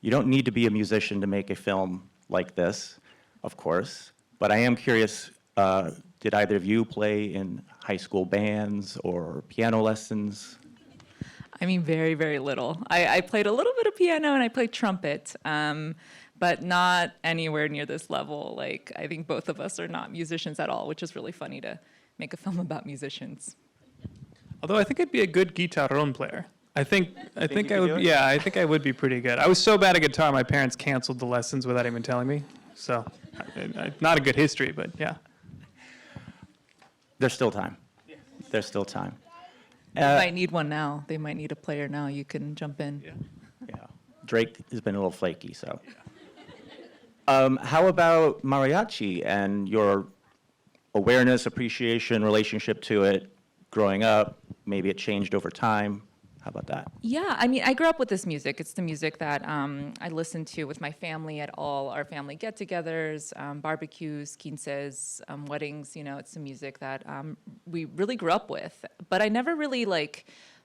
You don't need to be a musician to make a film like this, of course, but I am curious, did either of you play in high school bands or piano lessons? I mean, very, very little. I played a little bit of piano and I played trumpet, but not anywhere near this level. Like, I think both of us are not musicians at all, which is really funny to make a film about musicians. Although I think I'd be a good guitarrón player. I think you could I would. do it? Yeah, I think I would be pretty good. I was so bad at guitar, my parents canceled the lessons without even telling me. So, not a good history, but yeah. There's still time. There's still time. They might need one now. They might need a player now. You can jump in. Yeah. Yeah, Drake has been a little flaky, so. How about mariachi and your awareness, appreciation, relationship to it growing up? Maybe it changed over time. How about that? Yeah, I mean, I grew up with this music. It's the music that I listened to with my family at all our family get-togethers, barbecues, quinces, weddings. You know, it's the music that we really grew up with. But I never really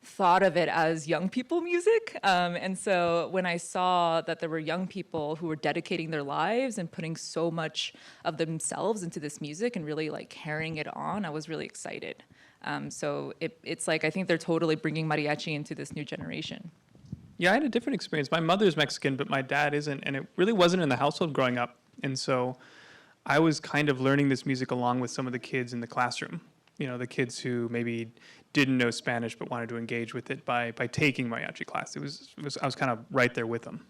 thought of it as young people music. And so when I saw that there were young people who were dedicating their lives and putting so much of themselves into this music and really carrying it on, I was really excited. So it's I think they're totally bringing mariachi into this new generation. Yeah, I had a different experience. My mother's Mexican, but my dad isn't, and it really wasn't in the household growing up. And so I was kind of learning this music along with some of the kids in the classroom. You know, the kids who maybe didn't know Spanish but wanted to engage with it by taking mariachi class. I was kind of right there with them.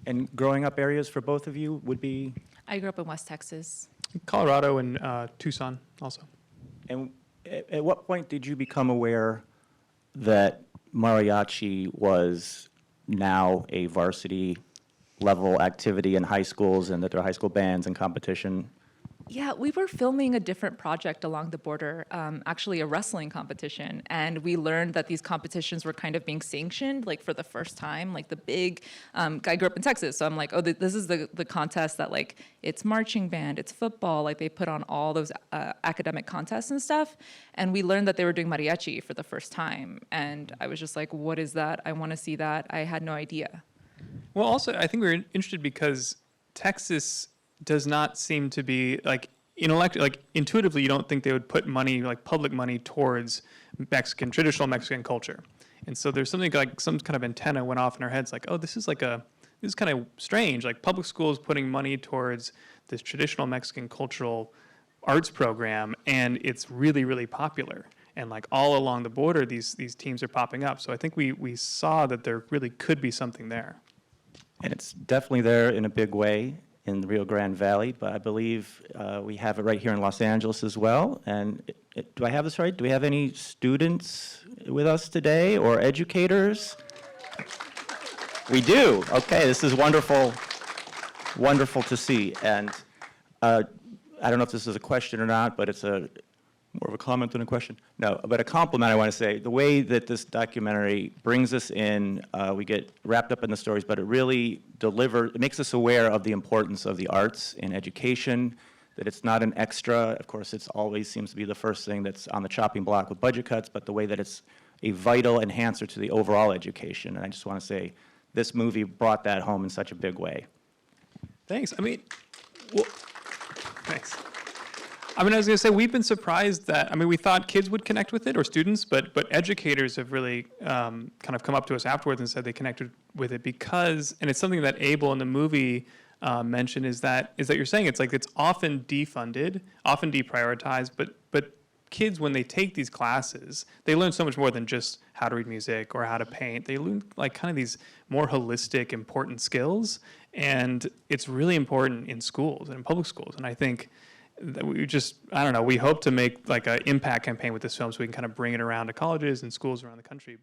And growing up areas for both of you would be? I grew up in West Texas. Colorado and Tucson also. And at what point did you become aware that mariachi was now a varsity level activity in high schools and that there are high school bands and competition? Yeah, we were filming a different project along the border, actually a wrestling competition, and we learned that these competitions were kind of being sanctioned, for the first time. The big, I grew up in Texas, so I'm like, oh, this is the contest that it's marching band, it's football, they put on all those academic contests and stuff, and we learned that they were doing mariachi for the first time, and I was just like, what is that? I want to see that. I had no idea. Well, also, I think we were interested because Texas does not seem to be intuitively you don't think they would put money, public money, towards traditional Mexican culture. And so there's something some kind of antenna went off in our heads, oh, this is kind of strange, public schools putting money towards this traditional Mexican cultural arts program, and it's really, really popular. And all along the border, these teams are popping up. So I think we saw that there really could be something there. And it's definitely there in a big way in the Rio Grande Valley, but I believe we have it right here in Los Angeles as well. And do I have this right? Do we have any students with us today or educators? We do. Okay, this is wonderful, wonderful to see. And I don't know if this is a question or not, but it's more of a comment than a question. No, but a compliment I want to say. The way that this documentary brings us in, we get wrapped up in the stories, but it really it makes us aware of the importance of the arts in education, that it's not an extra. Of course, it always seems to be the first thing that's on the chopping block with budget cuts, but the way that it's a vital enhancer to the overall education. And I just want to say, this movie brought that home in such a big way. Thanks. Thanks. I was going to say, we've been surprised that, we thought kids would connect with it, or students, but educators have really kind of come up to us afterwards and said they connected with it because, and it's something that Abel in the movie mentioned, is that you're saying it's often defunded, often deprioritized, but kids, when they take these classes, they learn so much more than just how to read music or how to paint. They learn kind of these more holistic, important skills, and it's really important in schools and in public schools, and I think that we hope to make an impact campaign with this film so we can kind of bring it around to colleges and schools around the country.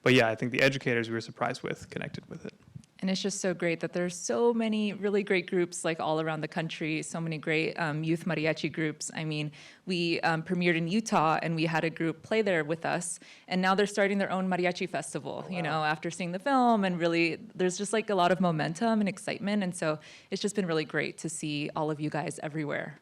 But yeah, I think the educators we were surprised with connected with it. And it's just so great that there's so many really great groups all around the country, so many great youth mariachi groups. We premiered in Utah and we had a group play there with us, and now they're starting their own mariachi festival, after seeing the film, and really there's just a lot of momentum and excitement, and so it's just been really great to see all of you guys everywhere.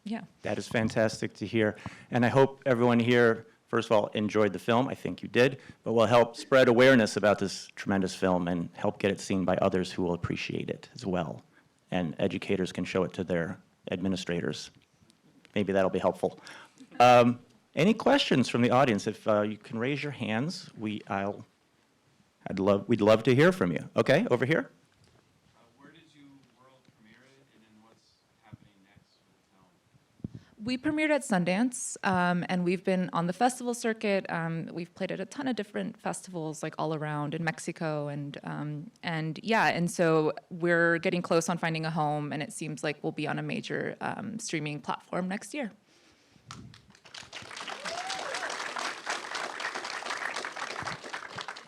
Yeah. That is fantastic to hear. And I hope everyone here first of all, enjoyed the film. I think you did. But will help spread awareness about this tremendous film and help get it seen by others who will appreciate it as well. And educators can show it to their administrators. Maybe that'll be helpful. Any questions from the audience? If you can raise your hands, we'd love to hear from you. Okay, over here. Where did you world premiere it, and then what's happening next with the film? We premiered at Sundance, and we've been on the festival circuit. We've played at a ton of different festivals, like all around in Mexico, and so we're getting close on finding a home, and it seems like we'll be on a major streaming platform next year.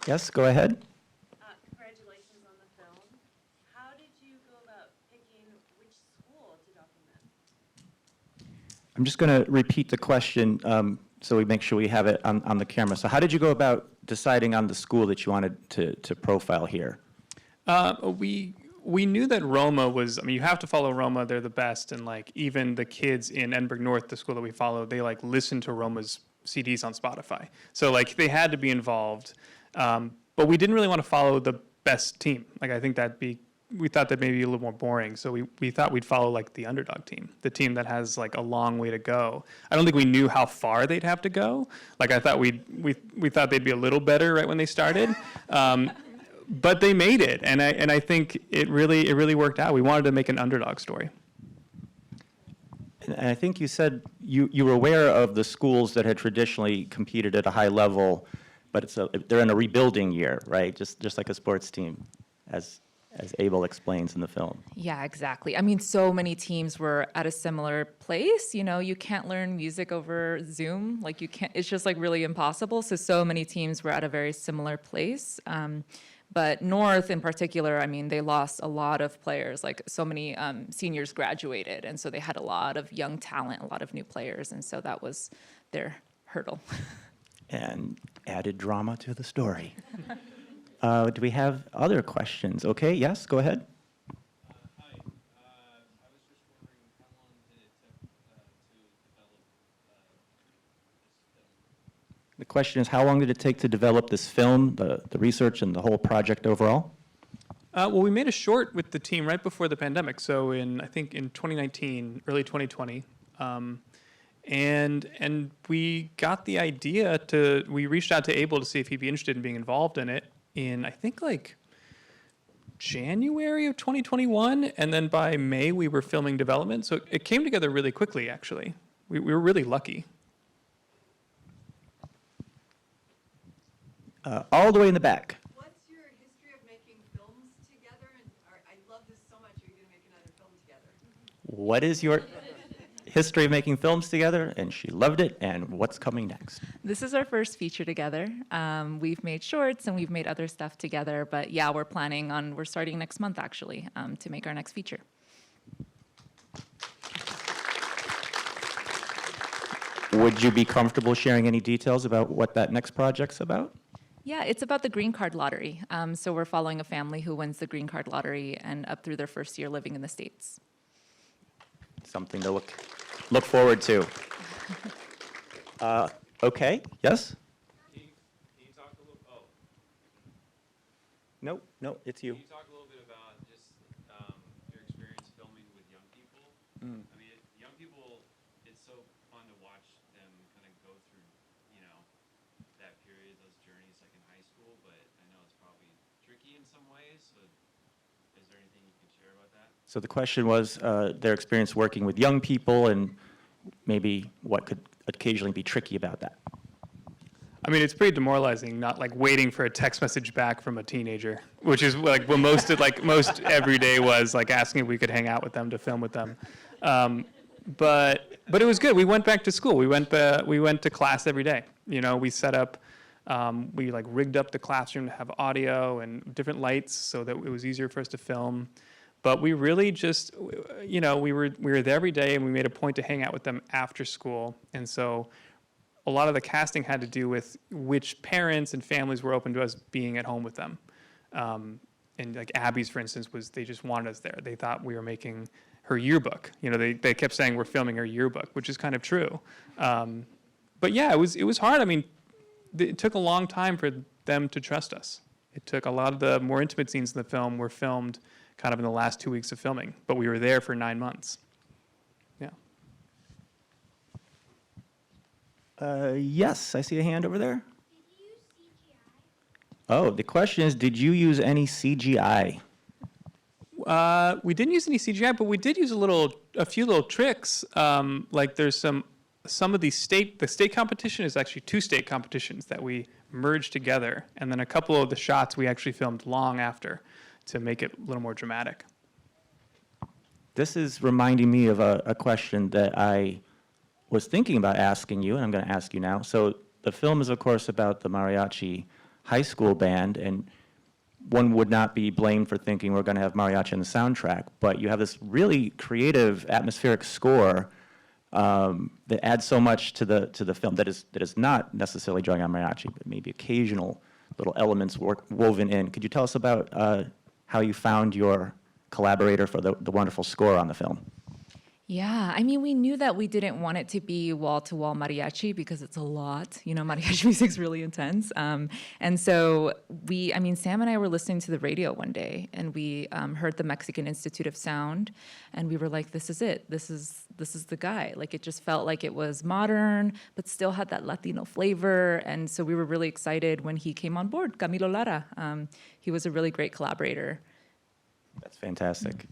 Yes, go ahead. Congratulations on the film. How did you go about picking which school to document? I'm just going to repeat the question so we make sure we have it on the camera. So how did you go about deciding on the school that you wanted to profile here? We knew that Roma was, I mean, you have to follow Roma, they're the best, and like even the kids in Edinburgh North, the school that we follow, they like listen to Roma's CDs on Spotify. So like they had to be involved. But we didn't really want to follow the best team. Like I think we thought that maybe a little more boring. So we thought we'd follow like the underdog team, the team that has like a long way to go. I don't think we knew how far they'd have to go. Like I thought we thought they'd be a little better right when they started. But they made it, and I think it really worked out. We wanted to make an underdog story. And I think you said you were aware of the schools that had traditionally competed at a high level, but they're in a rebuilding year, right? Just like a sports team, as Abel explains in the film. Yeah, exactly. I mean, so many teams were at a similar place. You know, you can't learn music over Zoom. Like you can't. It's just like really impossible. So many teams were at a very similar place. But North in particular, I mean, they lost a lot of players. Like so many seniors graduated, and so they had a lot of young talent, a lot of new players, and so that was their hurdle. And added drama to the story. Do we have other questions? Okay, yes, go ahead. Hi. I was just wondering how long did it take to develop this film? The question is, how long did it take to develop this film, the research and the whole project overall? Well, we made a short with the team right before the pandemic. So I think in 2019, early 2020. And we got the idea we reached out to Abel to see if he'd be interested in being involved in it in, I think, like January of 2021. And then by May, we were filming development. So it came together really quickly, actually. We were really lucky. All the way in the back. What's your history of making films together? And I love this so much. Are you going to make another film together? What is your history of making films together? And she loved it. And what's coming next? This is our first feature together. We've made shorts and we've made other stuff together. But yeah, we're starting next month actually to make our next feature. Would you be comfortable sharing any details about what that next project's about? Yeah, it's about the green card lottery. So we're following a family who wins the green card lottery and up through their first year living in the States. Something to look forward to. Okay, yes? Can you talk a little? Oh, No, it's you. can you talk a little bit about just your experience filming with young people? I mean, young people, it's so fun to watch them kind of go through, that period, those journeys, like in high school. But I know it's probably tricky in some ways. So, is there anything you can share about that? So the question was their experience working with young people and maybe what could occasionally be tricky about that. I mean, it's pretty demoralizing, not like waiting for a text message back from a teenager, which is like what most every day was, like asking if we could hang out with them to film with them. But it was good. We went back to school. We went to class every day. We set up, we like rigged up the classroom to have audio and different lights so that it was easier for us to film. But we really just, we were there every day, and we made a point to hang out with them after school. And so a lot of the casting had to do with which parents and families were open to us being at home with them. And like Abby's, for instance, they just wanted us there. They thought we were making her yearbook. They kept saying we're filming her yearbook, which is kind of true. but yeah, it was hard. I mean, it took a long time for them to trust us. It took a lot of the more intimate scenes in the film were filmed kind of in the last 2 weeks of filming, but we were there for 9 months. Yeah. Yes, I see a hand over there. Oh, the question is, did you use any CGI? We didn't use any CGI, but we did use a few little tricks. Like there's some of the state competition is actually 2 state competitions that we merged together, and then a couple of the shots we actually filmed long after to make it a little more dramatic. This is reminding me of a question that I was thinking about asking you, and I'm going to ask you now. So the film is, of course, about the mariachi high school band, and one would not be blamed for thinking we're going to have mariachi in the soundtrack, but you have this really creative, atmospheric score that adds so much to the film that is not necessarily drawing on mariachi, but maybe occasional little elements woven in. Could you tell us about how you found your collaborator for the wonderful score on the film? Yeah, I mean, we knew that we didn't want it to be wall-to-wall mariachi because it's a lot. You know, mariachi music's really intense. And so Sam and I were listening to the radio one day, and we heard the Mexican Institute of Sound, and we were like, this is it. This is the guy. Like, it just felt like it was modern, but still had that Latino flavor. And so we were really excited when he came on board, Camilo Lara. He was a really great collaborator. That's fantastic.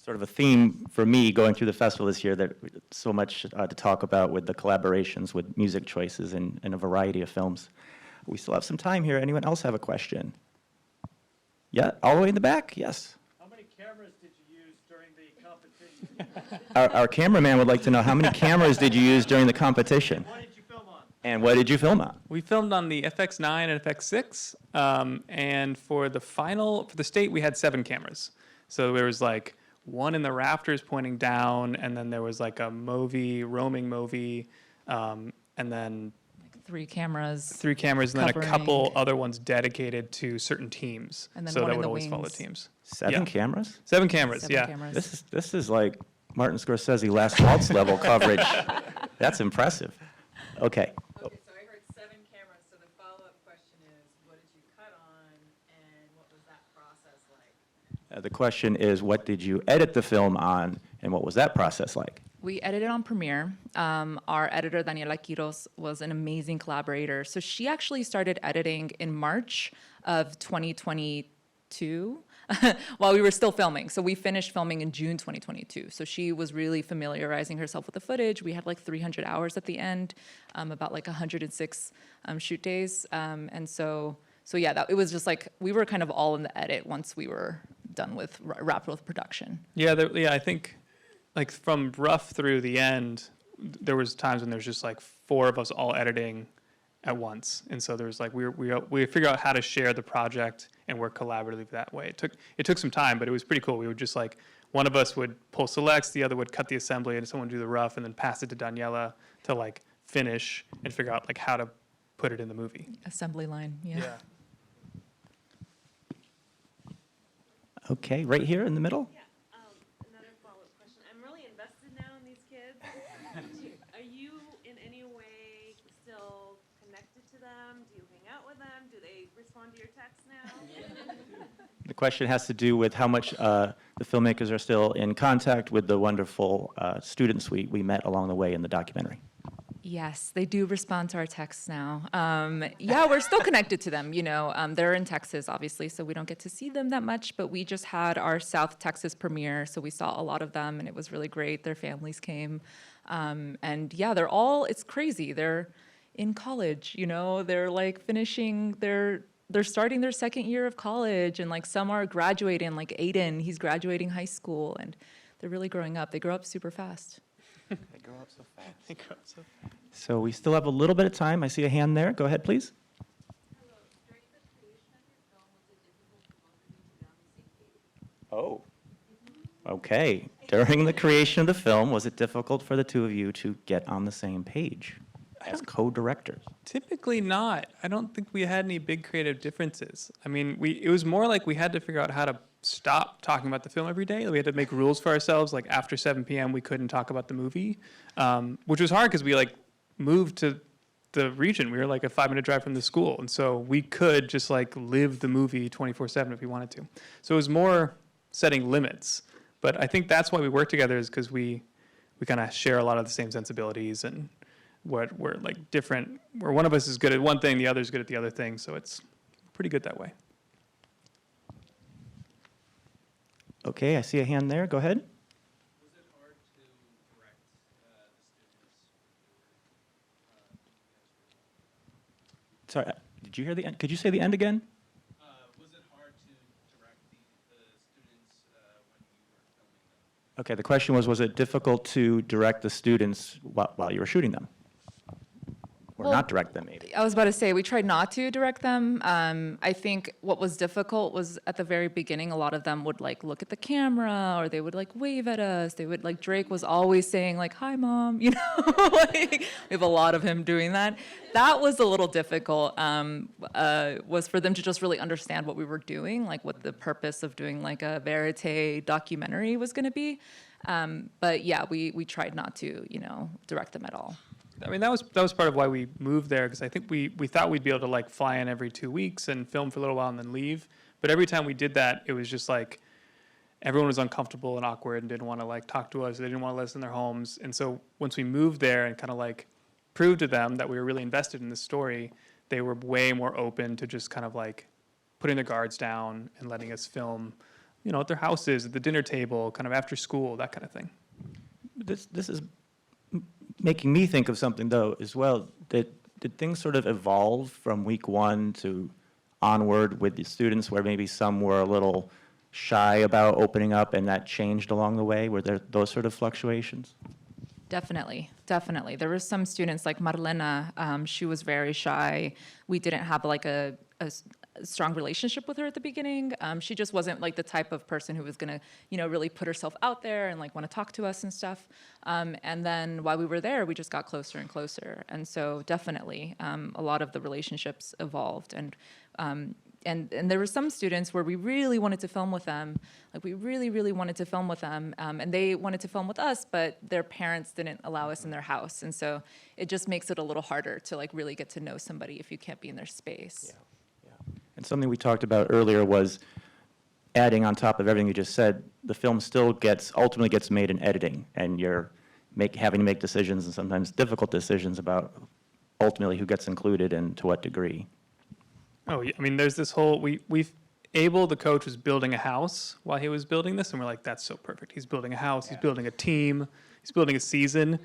Sort of a theme for me going through the festival this year, that so much to talk about with the collaborations with music choices in a variety of films. We still have some time here. Anyone else have a question? Yeah, all the way in the back? Yes. How many cameras did you use during the competition? Our cameraman would like to know, how many cameras did you use during the competition? What did you film on? And what did you film on? We filmed on the FX9 and FX6, and for the state, we had 7 cameras. So there was like one in the rafters pointing down, and then there was like a roaming movie, and then 3 cameras. 3 cameras, and then a covering. couple other ones dedicated to certain teams. And then so one that in would the always follow wings. teams. 7 Yeah. cameras? 7 cameras, 7 yeah. cameras. This is like Martin Scorsese Last Waltz level coverage. That's impressive. Okay. Okay, so I heard 7 cameras, so the follow-up question is, what did you cut on, and what was that process like? The question is, what did you edit the film on, and what was that process like? We edited on Premiere. Our editor, Daniela Quiros, was an amazing collaborator. So she actually started editing in March of 2022 while we were still filming. So we finished filming in June 2022. So she was really familiarizing herself with the footage. We had like 300 hours at the end, about like 106 shoot days. And so yeah, it was just like we were kind of all in the edit once we were done with wrapped with production. Yeah, I think like from rough through the end, there was times when there's just like 4 of us all editing at once, and so there was like we figured out how to share the project and work collaboratively that way. It took some time, but it was pretty cool. We would just like one of us would pull selects, the other would cut the assembly, and someone would do the rough, and then pass it to Daniela to like finish and figure out like how to put it in the movie. Assembly line, yeah. Okay, right here in the middle? Yeah, another follow-up question. I'm really invested now in these kids. Are you in any way still connected to them? Do you hang out with them? Do they respond to your texts now? The question has to do with how much the filmmakers are still in contact with the wonderful students we met along the way in the documentary. Yes, they do respond to our texts now. Yeah, we're still connected to them. You know, they're in Texas, obviously, so we don't get to see them that much. But we just had our South Texas premiere, so we saw a lot of them, and it was really great. Their families came, and yeah, it's crazy. They're in college. You know, they're like finishing they're starting their 2nd year of college, and like some are graduating. Like Aiden, he's graduating high school, and they're really growing up. They grow up super fast. They grow up so fast. So we still have a little bit of time. I see a hand there. Go ahead, please. Hello. During the creation of your film, was it difficult for both of you to be on the same page? Oh. Okay. During the creation of the film, was it difficult for the 2 of you to get on the same page as co-directors? Typically not. I don't think we had any big creative differences. I mean, it was more like we had to figure out how to stop talking about the film every day. We had to make rules for ourselves. Like after 7 p.m., we couldn't talk about the movie, which was hard because we like moved to the region. We were like a 5-minute drive from the school. And so we could just like live the movie 24/7 if we wanted to. So it was more setting limits. But I think that's why we work together, is because we kind of share a lot of the same sensibilities, and what we're like different, where one of us is good at one thing, the other is good at the other thing. So it's pretty good that way. Okay, I see a hand there. Go ahead. Was it hard to direct the students? Sorry, did you hear the end? Could you say the end again? Was it hard to direct the students when you were filming them? Okay, the question was it difficult to direct the students while you were shooting them? Or Well, not direct them, maybe? I was about to say, we tried not to direct them. I think what was difficult was at the very beginning, a lot of them would like look at the camera, or they would like wave at us. They would like, Drake was always saying like, "Hi, Mom," you know, like, we have a lot of him doing that. That was a little difficult, was for them to just really understand what we were doing, like what the purpose of doing like a verite documentary was gonna be. But yeah, we tried not to, direct them at all. I mean, that was part of why we moved there, because I think we thought we'd be able to like fly in every 2 weeks and film for a little while and then leave. But every time we did that, it was just like everyone was uncomfortable and awkward and didn't want to like talk to us. They didn't want to let us in their homes. And so once we moved there and kind of like proved to them that we were really invested in this story, they were way more open to just kind of like putting their guards down and letting us film, at their houses, at the dinner table, kind of after school, that kind of thing. This is making me think of something, though, as well. Did things sort of evolve from week one to onward with the students, where maybe some were a little shy about opening up, and that changed along the way? Were there those sort of fluctuations? Definitely. There were some students like Marlena, she was very shy. We didn't have like a strong relationship with her at the beginning. She just wasn't like the type of person who was gonna, really put herself out there and like want to talk to us and stuff. And then while we were there, we just got closer and closer. And so definitely, a lot of the relationships evolved. And there were some students where we really wanted to film with them. Like we really, really wanted to film with them. And they wanted to film with us, but their parents didn't allow us in their house. And so it just makes it a little harder to like really get to know somebody if you can't be in their space. Yeah. And something we talked about earlier was adding on top of everything you just said, the film still ultimately gets made in editing, and you're having to make decisions, and sometimes difficult decisions, about ultimately who gets included and to what degree. Oh, yeah. I mean, there's this whole, the coach was building a house while he was building this, and we're like, that's so perfect. He's building a house, he's building a team, he's building a season.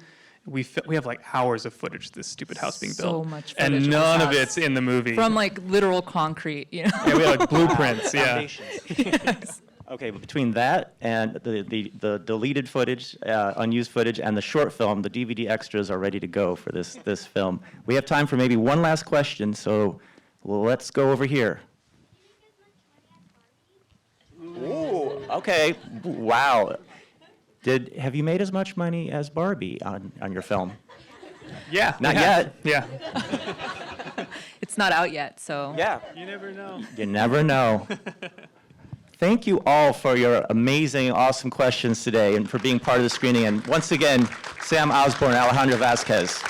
We have like hours of footage of this stupid house being built. So much footage and of this none of house. it's in the movie. From like literal concrete, Yeah, we had like blueprints, yeah. Yes. Okay, but between that and the deleted footage, unused footage, and the short film, the DVD extras are ready to go for this film. We have time for maybe one last question, so let's go over here. Ooh, okay, wow. Have you made as much money as Barbie on your film? Yeah. Not we have. yet. Yeah. It's not out yet, so. Yeah. You never know. You never know. Thank you all for your amazing, awesome questions today and for being part of the screening. And once again, Sam Osborn and Alejandra Vasquez.